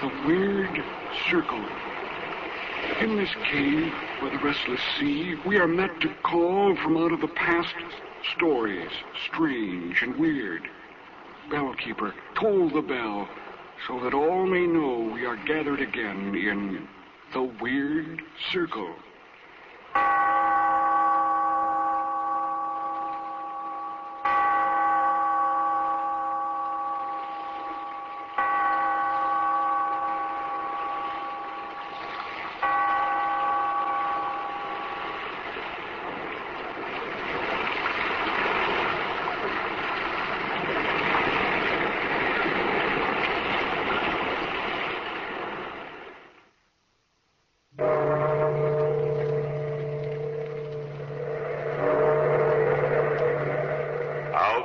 The weird circle. In this cave, by the restless sea, we are met to call from out of the past stories, strange and weird. Bellkeeper, toll the bell, so that all may know we are gathered again in the weird circle.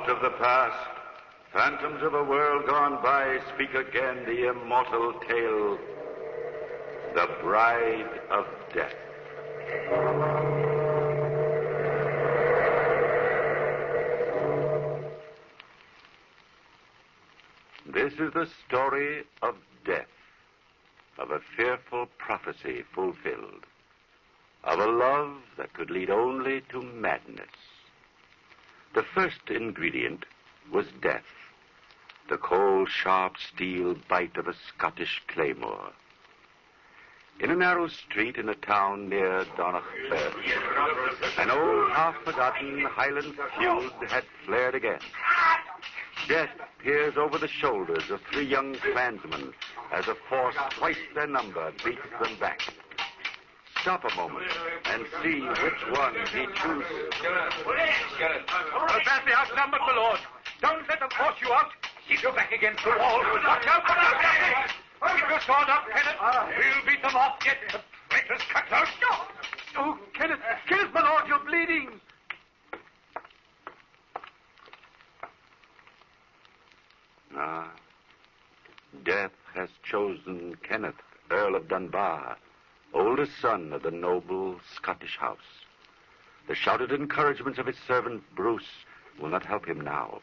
Of the past, phantoms of a world gone by, speak again the immortal tale, The Bride of Death. This is the story of death, of a fearful prophecy fulfilled, of a love that could lead only to madness. The first ingredient was death, the cold, sharp steel bite of a Scottish claymore. In a narrow street in a town near Donaghbert, an old, half-forgotten Highland feud had flared again. Death peers over the shoulders of three young clansmen as a force twice their number beats them back. Stop a moment and see which one he chooses. We're badly outnumbered, my lord. Don't let them force you out. Keep your back against the wall. Watch out for them. Keep your sword up, Kenneth. We'll beat them off yet. The traitors cut out. Oh, Kenneth, my lord, you're bleeding. Death has chosen Kenneth, Earl of Dunbar, oldest son of the noble Scottish house. The shouted encouragements of his servant Bruce will not help him now.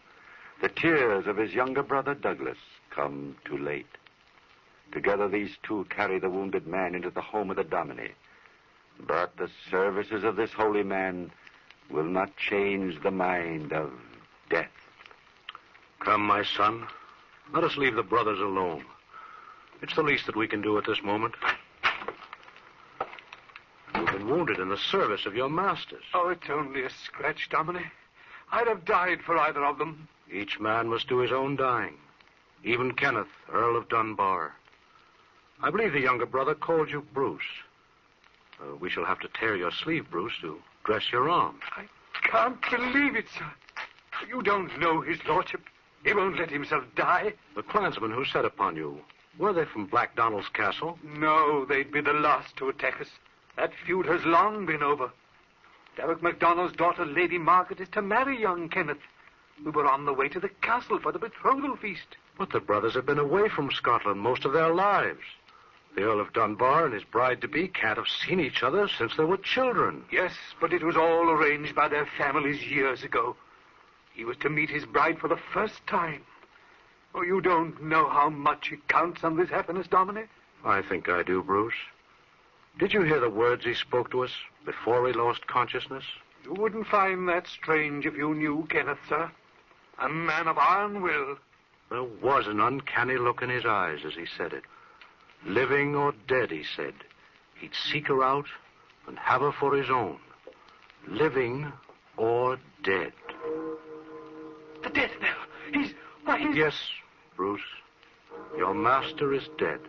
The tears of his younger brother Douglas come too late. Together these two carry the wounded man into the home of the Dominie. But the services of this holy man will not change the mind of death. Come, my son. Let us leave the brothers alone. It's the least that we can do at this moment. You've been wounded in the service of your masters. Oh, it's only a scratch, Dominie. I'd have died for either of them. Each man must do his own dying. Even Kenneth, Earl of Dunbar. I believe the younger brother called you Bruce. We shall have to tear your sleeve, Bruce, to dress your arm. I can't believe it, sir. You don't know his lordship. He won't let himself die. The clansmen who set upon you, were they from Black Donald's castle? No, they'd be the last to attack us. That feud has long been over. Derek MacDonald's daughter, Lady Margaret, is to marry young Kenneth. We were on the way to the castle for the betrothal feast. But the brothers have been away from Scotland most of their lives. The Earl of Dunbar and his bride-to-be can't have seen each other since they were children. Yes, but it was all arranged by their families years ago. He was to meet his bride for the first time. Oh, you don't know how much it counts on this happiness, Dominie. I think I do, Bruce. Did you hear the words he spoke to us before we lost consciousness? You wouldn't find that strange if you knew Kenneth, sir. A man of iron will. There was an uncanny look in his eyes as he said it. Living or dead, he said, he'd seek her out and have her for his own. Living or dead. The death bell. Yes, Bruce. Your master is dead.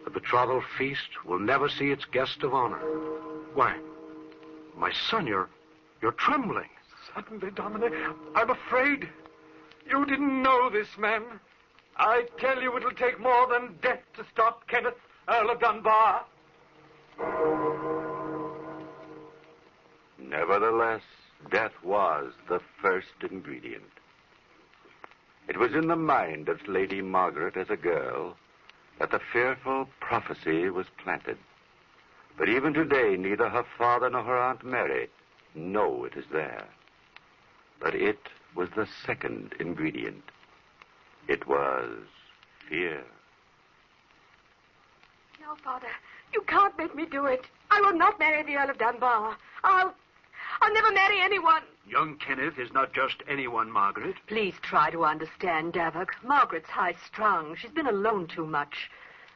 The betrothal feast will never see its guest of honor. Why, my son, you're trembling. Suddenly, Dominie, I'm afraid. You didn't know this man. I tell you, it'll take more than death to stop Kenneth, Earl of Dunbar. Nevertheless, death was the first ingredient. It was in the mind of Lady Margaret as a girl that the fearful prophecy was planted. But even today, neither her father nor her Aunt Mary know it is there. But it was the second ingredient. It was fear. No, Father. You can't make me do it. I will not marry the Earl of Dunbar. I'll never marry anyone. Young Kenneth is not just anyone, Margaret. Please try to understand, Davok. Margaret's high-strung. She's been alone too much.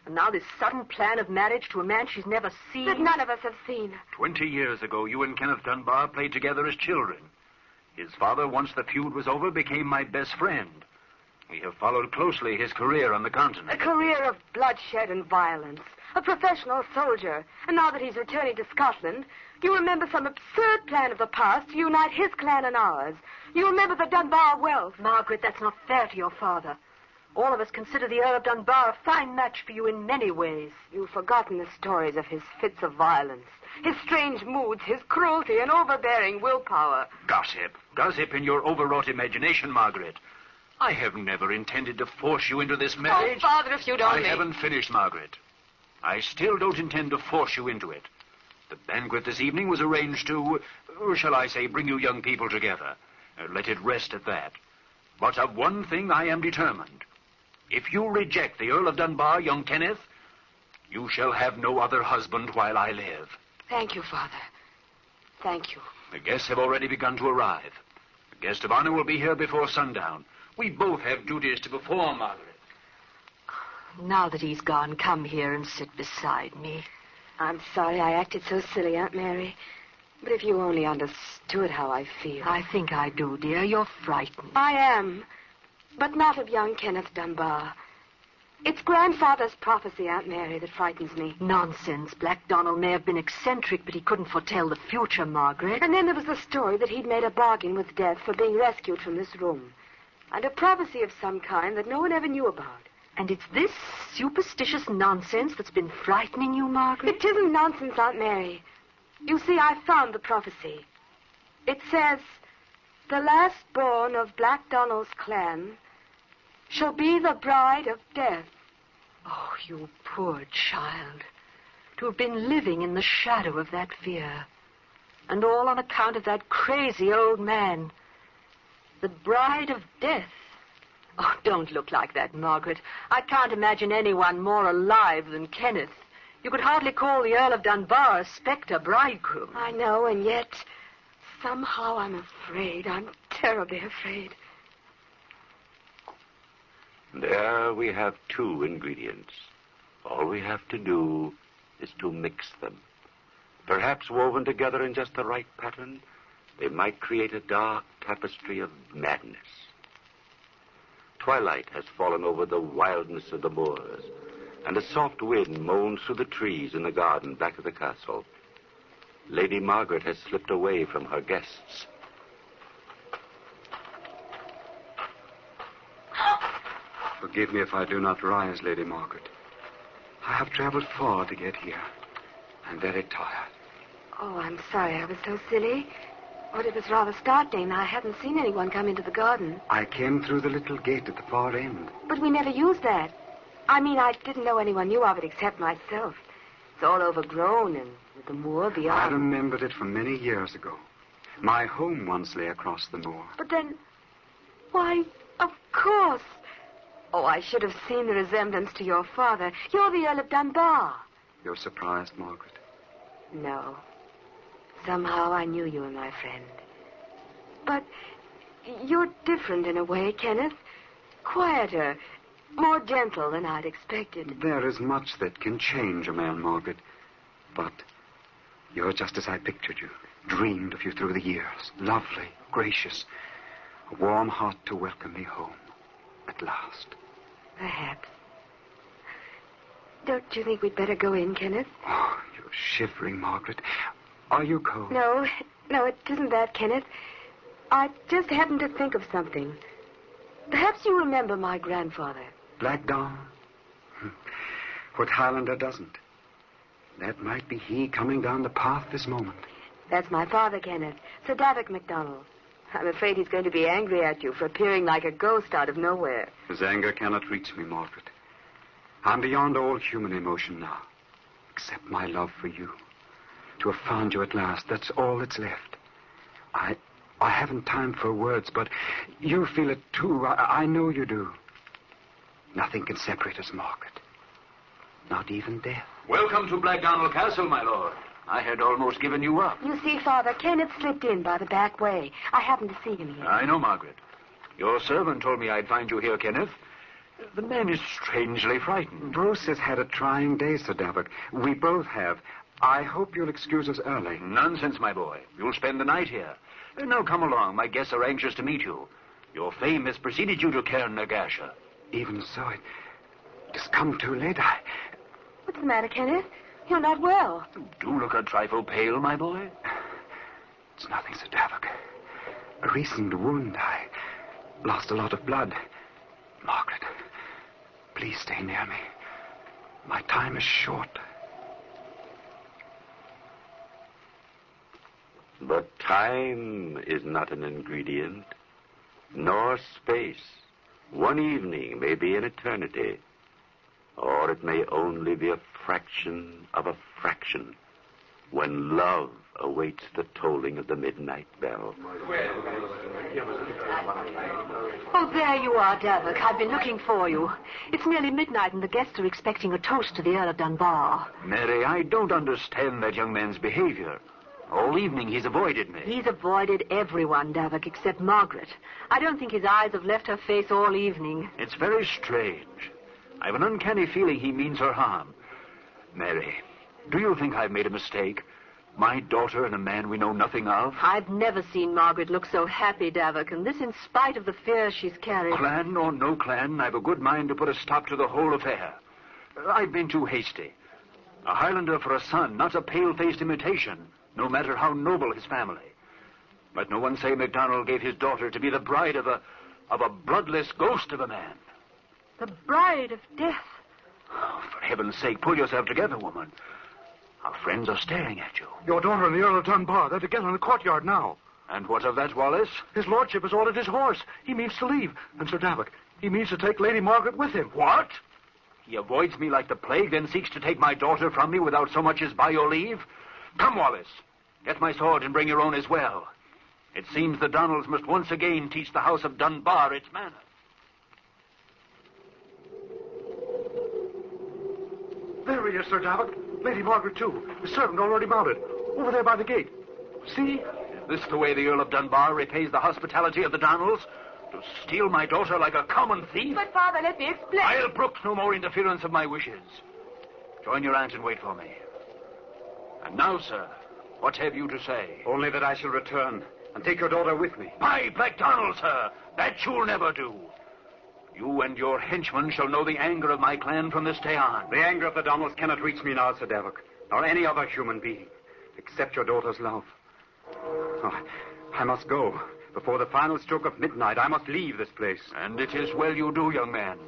And now this sudden plan of marriage to a man she's never seen. That none of us have seen. 20 years ago, you and Kenneth Dunbar played together as children. His father, once the feud was over, became my best friend. We have followed closely his career on the continent. A career of bloodshed and violence. A professional soldier. And now that he's returning to Scotland, you remember some absurd plan of the past to unite his clan and ours. You remember the Dunbar wealth. Margaret, that's not fair to your father. All of us consider the Earl of Dunbar a fine match for you in many ways. You've forgotten the stories of his fits of violence, his strange moods, his cruelty and overbearing willpower. Gossip. Gossip in your overwrought imagination, Margaret. I have never intended to force you into this marriage. Oh, Father, if you'd only... I haven't finished, Margaret. I still don't intend to force you into it. The banquet this evening was arranged to, shall I say, bring you young people together. Let it rest at that. But of one thing I am determined. If you reject the Earl of Dunbar, young Kenneth, you shall have no other husband while I live. Thank you, Father. Thank you. The guests have already begun to arrive. The guest of honor will be here before sundown. We both have duties to perform, Margaret. Now that he's gone, come here and sit beside me. I'm sorry I acted so silly, Aunt Mary. But if you only understood how I feel. I think I do, dear. You're frightened. I am. But not of young Kenneth Dunbar. It's grandfather's prophecy, Aunt Mary, that frightens me. Nonsense. Black Donald may have been eccentric, but he couldn't foretell the future, Margaret. And then there was the story that he'd made a bargain with death for being rescued from this room. And a prophecy of some kind that no one ever knew about. And it's this superstitious nonsense that's been frightening you, Margaret? It isn't nonsense, Aunt Mary. You see, I found the prophecy. It says, the last born of Black Donald's clan shall be the bride of death. Oh, you poor child. To have been living in the shadow of that fear. And all on account of that crazy old man. The bride of death. Oh, don't look like that, Margaret. I can't imagine anyone more alive than Kenneth. You could hardly call the Earl of Dunbar a spectre bridegroom. I know, and yet somehow I'm afraid. I'm terribly afraid. There we have two ingredients. All we have to do is to mix them. Perhaps woven together in just the right pattern, they might create a dark tapestry of madness. Twilight has fallen over the wildness of the moors, and a soft wind moans through the trees in the garden back of the castle. Lady Margaret has slipped away from her guests. Forgive me if I do not rise, Lady Margaret. I have traveled far to get here. I'm very tired. Oh, I'm sorry I was so silly. But it was rather startling. I hadn't seen anyone come into the garden. I came through the little gate at the far end. But we never used that. I mean, I didn't know anyone knew of it except myself. It's all overgrown and with the moor beyond. I remembered it from many years ago. My home once lay across the moor. But then, why, of course. Oh, I should have seen the resemblance to your father. You're the Earl of Dunbar. You're surprised, Margaret? No. Somehow I knew you were my friend. But you're different in a way, Kenneth. Quieter, more gentle than I'd expected. There is much that can change a man, Margaret. But you're just as I pictured you. Dreamed of you through the years. Lovely, gracious. A warm heart to welcome me home. At last. Perhaps. Don't you think we'd better go in, Kenneth? Oh, you're shivering, Margaret. Are you cold? No, it isn't that, Kenneth. I just happened to think of something. Perhaps you remember my grandfather. Black Dawn? What Highlander doesn't? That might be he coming down the path this moment. That's my father, Kenneth. Sir Davok MacDonald. I'm afraid he's going to be angry at you for appearing like a ghost out of nowhere. His anger cannot reach me, Margaret. I'm beyond all human emotion now, except my love for you. To have found you at last, that's all that's left. I haven't time for words, but you feel it too. I know you do. Nothing can separate us, Margaret. Not even death. Welcome to Black Donald Castle, my lord. I had almost given you up. You see, Father, Kenneth slipped in by the back way. I happened to see him here. I know, Margaret. Your servant told me I'd find you here, Kenneth. The man is strangely frightened. Bruce has had a trying day, Sir Davok. We both have. I hope you'll excuse us early. Nonsense, my boy. You'll spend the night here. Now come along. My guests are anxious to meet you. Your fame has preceded you to Cairn Nagasha. Even so, it has come too late. What's the matter, Kenneth? You're not well. Do look a trifle pale, my boy. It's nothing, Sir Davok. A recent wound. I lost a lot of blood. Margaret, please stay near me. My time is short. But time is not an ingredient, nor space. One evening may be an eternity, or it may only be a fraction of a fraction when love awaits the tolling of the midnight bell. Oh, there you are, Davok. I've been looking for you. It's nearly midnight and the guests are expecting a toast to the Earl of Dunbar. Mary, I don't understand that young man's behavior. All evening he's avoided me. He's avoided everyone, Davok, except Margaret. I don't think his eyes have left her face all evening. It's very strange. I've an uncanny feeling he means her harm. Mary, do you think I've made a mistake? My daughter and a man we know nothing of? I've never seen Margaret look so happy, Davok, and this in spite of the fears she's carried. Clan or no clan, I've a good mind to put a stop to the whole affair. I've been too hasty. A Highlander for a son, not a pale-faced imitation, no matter how noble his family. Let no one say MacDonald gave his daughter to be the bride of a bloodless ghost of a man. The bride of death. Oh, for heaven's sake, pull yourself together, woman. Our friends are staring at you. Your daughter and the Earl of Dunbar, they're together in the courtyard now. And what of that, Wallace? His lordship has ordered his horse. He means to leave. And Sir Davok, he means to take Lady Margaret with him. What? He avoids me like the plague, then seeks to take my daughter from me without so much as by your leave? Come, Wallace. Get my sword and bring your own as well. It seems the Donalds must once again teach the house of Dunbar its manners. There he is, Sir Davok. Lady Margaret, too. The servant already mounted. Over there by the gate. See? Is this the way the Earl of Dunbar repays the hospitality of the Donalds? To steal my daughter like a common thief? But, Father, let me explain. I'll brook no more interference of my wishes. Join your aunt and wait for me. And now, sir, what have you to say? Only that I shall return and take your daughter with me. By Black Donald, sir, that you'll never do. You and your henchmen shall know the anger of my clan from this day on. The anger of the Donalds cannot reach me now, Sir Davok, nor any other human being, except your daughter's love. Oh, I must go. Before the final stroke of midnight, I must leave this place. And it is well you do, young man,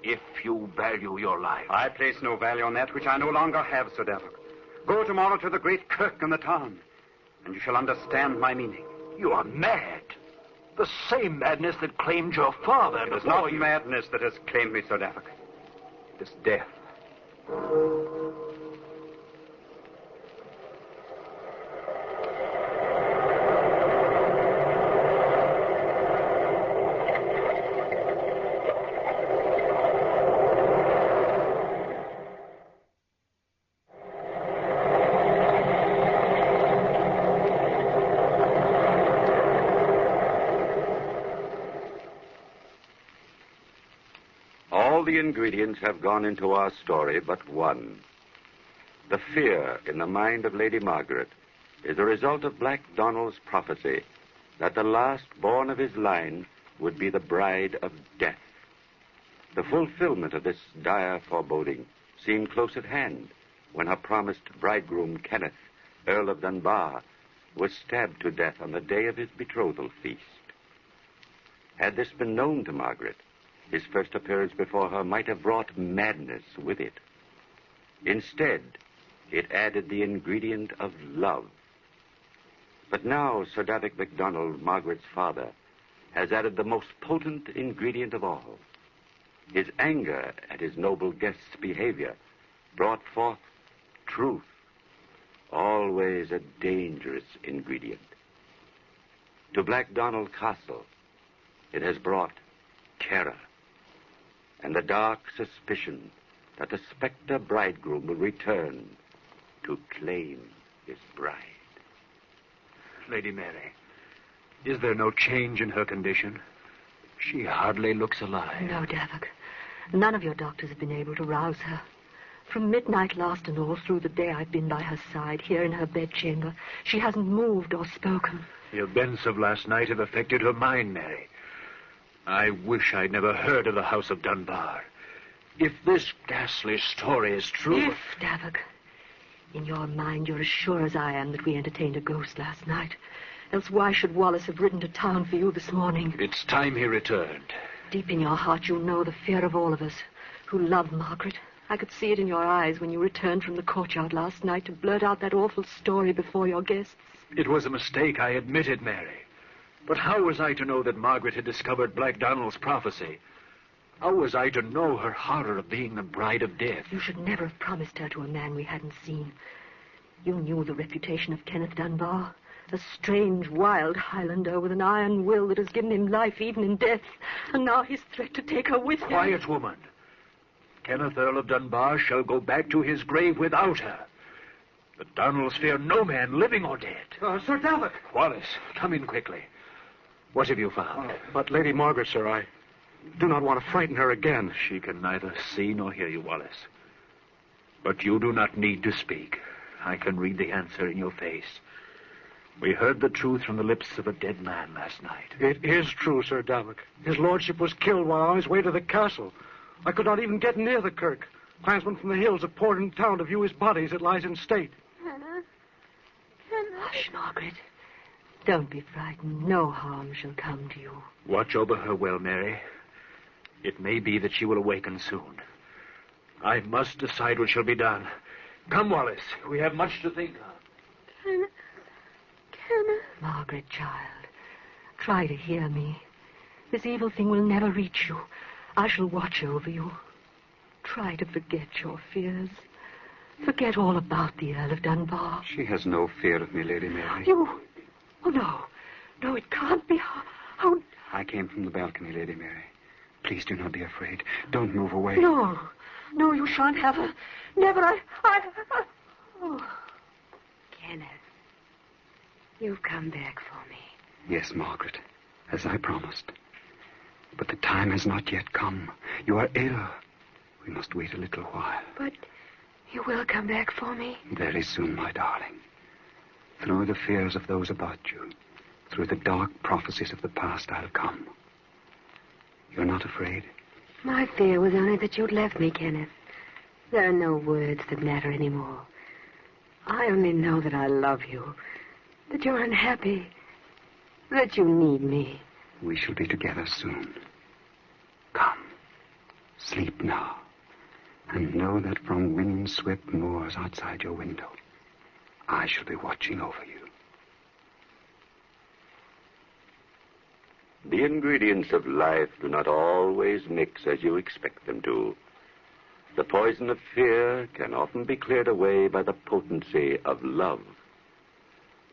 if you value your life. I place no value on that which I no longer have, Sir Davok. Go tomorrow to the great kirk in the town, and you shall understand my meaning. You are mad. The same madness that claimed your father. It is not madness that has claimed me, Sir Davok. It is death. All the ingredients have gone into our story but one. The fear in the mind of Lady Margaret is a result of Black Donald's prophecy that the last born of his line would be the bride of death. The fulfillment of this dire foreboding seemed close at hand when her promised bridegroom, Kenneth, Earl of Dunbar, was stabbed to death on the day of his betrothal feast. Had this been known to Margaret, his first appearance before her might have brought madness with it. Instead, it added the ingredient of love. But now Sir Davok MacDonald, Margaret's father, has added the most potent ingredient of all. His anger at his noble guest's behavior brought forth truth, always a dangerous ingredient. To Black Donald Castle, it has brought terror and the dark suspicion that the spectre bridegroom will return to claim his bride. Lady Mary, is there no change in her condition? She hardly looks alive. No, Davok. None of your doctors have been able to rouse her. From midnight last and all through the day I've been by her side, here in her bedchamber. She hasn't moved or spoken. The events of last night have affected her mind, Mary. I wish I'd never heard of the House of Dunbar. If this ghastly story is true... If, Davok. In your mind, you're as sure as I am that we entertained a ghost last night. Else why should Wallace have ridden to town for you this morning? It's time he returned. Deep in your heart, you know the fear of all of us who love Margaret. I could see it in your eyes when you returned from the courtyard last night to blurt out that awful story before your guests. It was a mistake, I admit it, Mary. But how was I to know that Margaret had discovered Black Donald's prophecy? How was I to know her horror of being the bride of death? You should never have promised her to a man we hadn't seen. You knew the reputation of Kenneth Dunbar. A strange, wild Highlander with an iron will that has given him life even in death. And now his threat to take her with him. Quiet, woman. Kenneth, Earl of Dunbar, shall go back to his grave without her. The Donalds fear no man, living or dead. Sir Davok. Wallace, come in quickly. What have you found? But Lady Margaret, sir, I do not want to frighten her again. She can neither see nor hear you, Wallace. But you do not need to speak. I can read the answer in your face. We heard the truth from the lips of a dead man last night. It is true, Sir Davok. His lordship was killed while on his way to the castle. I could not even get near the kirk. Clansmen from the hills have poured into town to view his body as it lies in state. Hannah. Hush, Margaret. Don't be frightened. No harm shall come to you. Watch over her well, Mary. It may be that she will awaken soon. I must decide what shall be done. Come, Wallace. We have much to think of. Hannah. Margaret, child, try to hear me. This evil thing will never reach you. I shall watch over you. Try to forget your fears. Forget all about the Earl of Dunbar. She has no fear of me, Lady Mary. You... Oh, no. No, it can't be. How... I came from the balcony, Lady Mary. Please do not be afraid. Don't move away. No. No, you shan't have her. Never. Oh. Kenneth, you've come back for me. Yes, Margaret, as I promised. But the time has not yet come. You are ill. We must wait a little while. But you will come back for me? Very soon, my darling. Through the fears of those about you, through the dark prophecies of the past, I'll come. You're not afraid? My fear was only that you'd left me, Kenneth. There are no words that matter anymore. I only know that I love you, that you're unhappy, that you need me. We shall be together soon. Come, sleep now, and know that from wind-swept moors outside your window, I shall be watching over you. The ingredients of life do not always mix as you expect them to. The poison of fear can often be cleared away by the potency of love.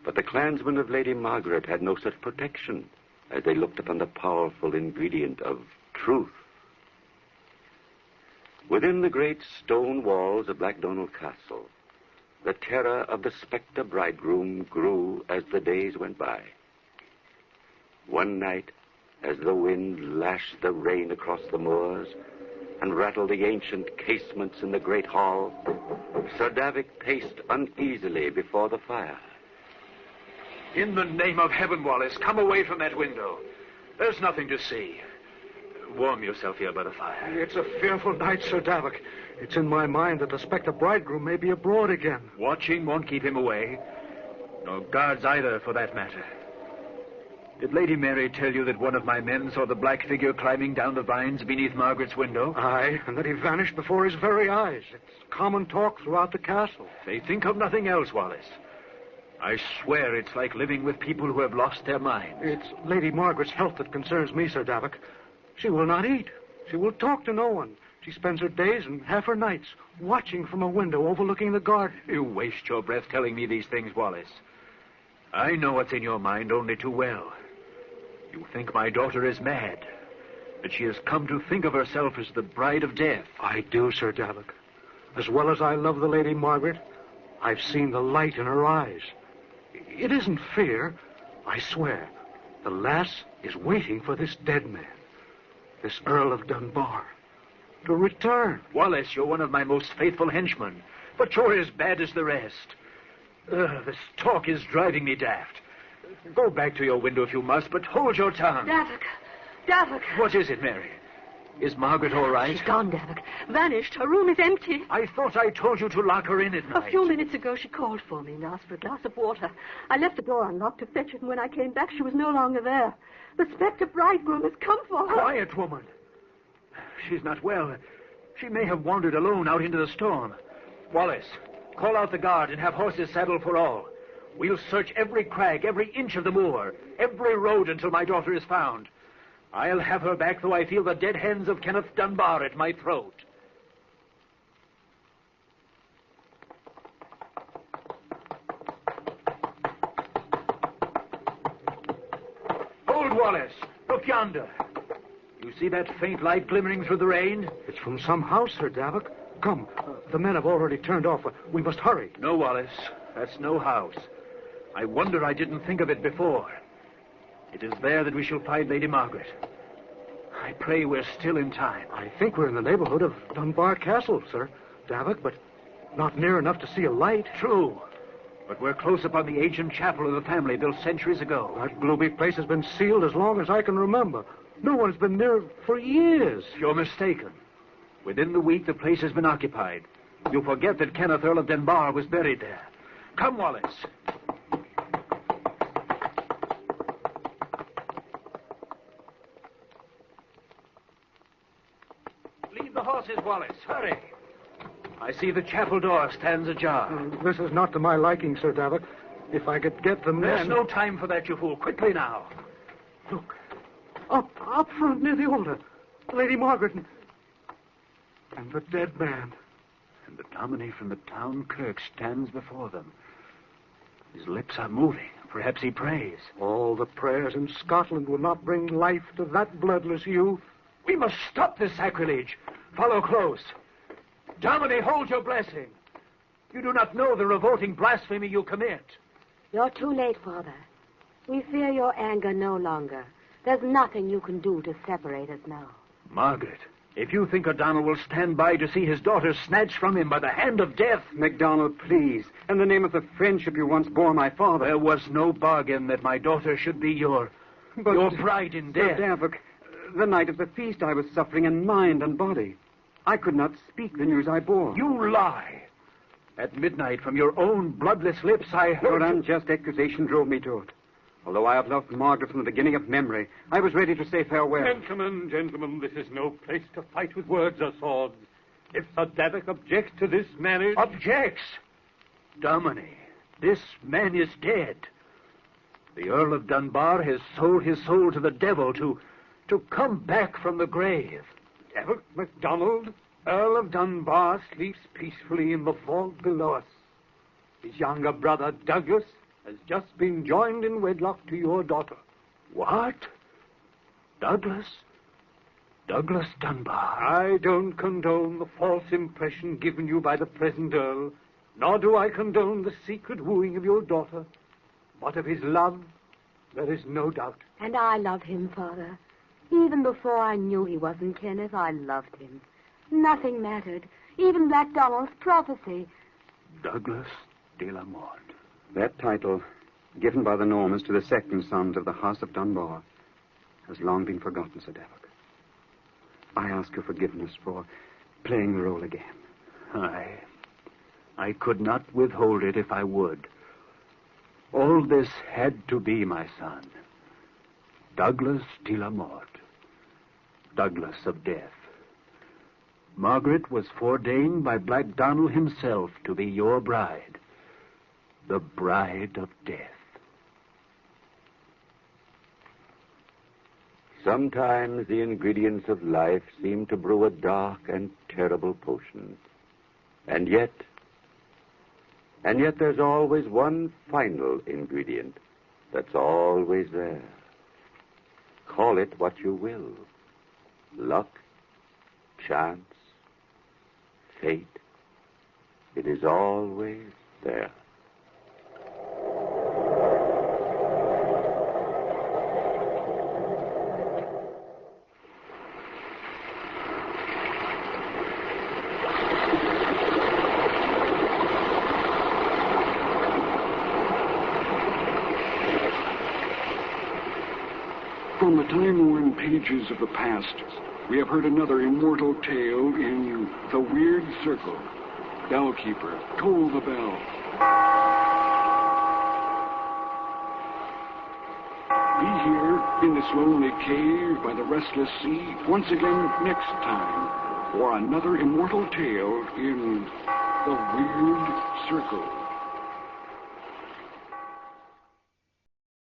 But the clansmen of Lady Margaret had no such protection as they looked upon the powerful ingredient of truth. Within the great stone walls of Black Donald Castle, the terror of the spectre bridegroom grew as the days went by. One night, as the wind lashed the rain across the moors and rattled the ancient casements in the great hall, Sir Davok paced uneasily before the fire. In the name of heaven, Wallace, come away from that window. There's nothing to see. Warm yourself here by the fire. It's a fearful night, Sir Davok. It's in my mind that the spectre bridegroom may be abroad again. Watching won't keep him away. No guards either, for that matter. Did Lady Mary tell you that one of my men saw the black figure climbing down the vines beneath Margaret's window? Aye, and that he vanished before his very eyes. It's common talk throughout the castle. They think of nothing else, Wallace. I swear it's like living with people who have lost their minds. It's Lady Margaret's health that concerns me, Sir Davok. She will not eat. She will talk to no one. She spends her days and half her nights watching from a window overlooking the garden. You waste your breath telling me these things, Wallace. I know what's in your mind only too well. You think my daughter is mad. that she has come to think of herself as the bride of death. I do, Sir Davik. As well as I love the Lady Margaret, I've seen the light in her eyes. It isn't fear, I swear. The lass is waiting for this dead man, this Earl of Dunbar, to return. Wallace, you're one of my most faithful henchmen, but you're as bad as the rest. This talk is driving me daft. Go back to your window if you must, but hold your tongue. Davik. What is it, Mary? Is Margaret all right? She's gone, Davik. Vanished. Her room is empty. I thought I told you to lock her in at night. A few minutes ago, she called for me and asked for a glass of water. I left the door unlocked to fetch it, and when I came back, she was no longer there. The spectre bridegroom has come for her. Quiet, woman. She's not well. She may have wandered alone out into the storm. Wallace, call out the guard and have horses saddled for all. We'll search every crag, every inch of the moor, every road until my daughter is found. I'll have her back, though I feel the dead hands of Kenneth Dunbar at my throat. Hold, Wallace. Look yonder. You see that faint light glimmering through the rain? It's from some house, Sir Davik. Come, the men have already turned off. We must hurry. No, Wallace. That's no house. I wonder I didn't think of it before. It is there that we shall find Lady Margaret. I pray we're still in time. I think we're in the neighborhood of Dunbar Castle, Sir Davik, but not near enough to see a light. True. But we're close upon the ancient chapel of the family built centuries ago. That gloomy place has been sealed as long as I can remember. No one's been near it for years. You're mistaken. Within the week, the place has been occupied. You forget that Kenneth, Earl of Dunbar, was buried there. Come, Wallace. Leave the horses, Wallace. Hurry. I see the chapel door stands ajar. This is not to my liking, Sir Davik. If I could get the men... There's no time for that, you fool. Quickly now. Look. Up front near the altar. Lady Margaret and the dead man. And the dominie from the town kirk stands before them. His lips are moving. Perhaps he prays. All the prayers in Scotland will not bring life to that bloodless youth. We must stop this sacrilege. Follow close. Dominie, hold your blessing. You do not know the revolting blasphemy you commit. You're too late, Father. We fear your anger no longer. There's nothing you can do to separate us now. Margaret, if you think O'Donnell will stand by to see his daughter snatched from him by the hand of death... MacDonald, please. In the name of the friendship you once bore my father... There was no bargain that my daughter should be your bride in death. Sir Davik, the night of the feast I was suffering in mind and body. I could not speak the news I bore. You lie. At midnight, from your own bloodless lips, I heard... Your unjust accusation drove me to it. Although I have loved Margaret from the beginning of memory, I was ready to say farewell. Gentlemen, this is no place to fight with words or swords. If Sir Davik objects to this marriage... Objects? Dominie, this man is dead. The Earl of Dunbar has sold his soul to the devil to come back from the grave. Davik MacDonald, Earl of Dunbar, sleeps peacefully in the vault below us. His younger brother, Douglas, has just been joined in wedlock to your daughter. What? Douglas Dunbar. I don't condone the false impression given you by the present Earl, nor do I condone the secret wooing of your daughter. But of his love, there is no doubt. And I love him, Father. Even before I knew he wasn't Kenneth, I loved him. Nothing mattered, even Black Donald's prophecy. Douglas de la Mort. That title, given by the Normans to the second sons of the House of Dunbar, has long been forgotten, Sir Davik. I ask your forgiveness for playing the role again. I could not withhold it if I would. All this had to be, my son. Douglas de la Mort. Douglas of death. Margaret was foreordained by Black Donald himself to be your bride. The bride of death. Sometimes the ingredients of life seem to brew a dark and terrible potion. And yet there's always one final ingredient that's always there. Call it what you will. Luck, chance, fate, it is always there. From the time-worn pages of the past, we have heard another immortal tale in The Weird Circle. Bellkeeper, toll the bell. Be here in this lonely cave by the restless sea once again next time for another immortal tale in The Weird Circle.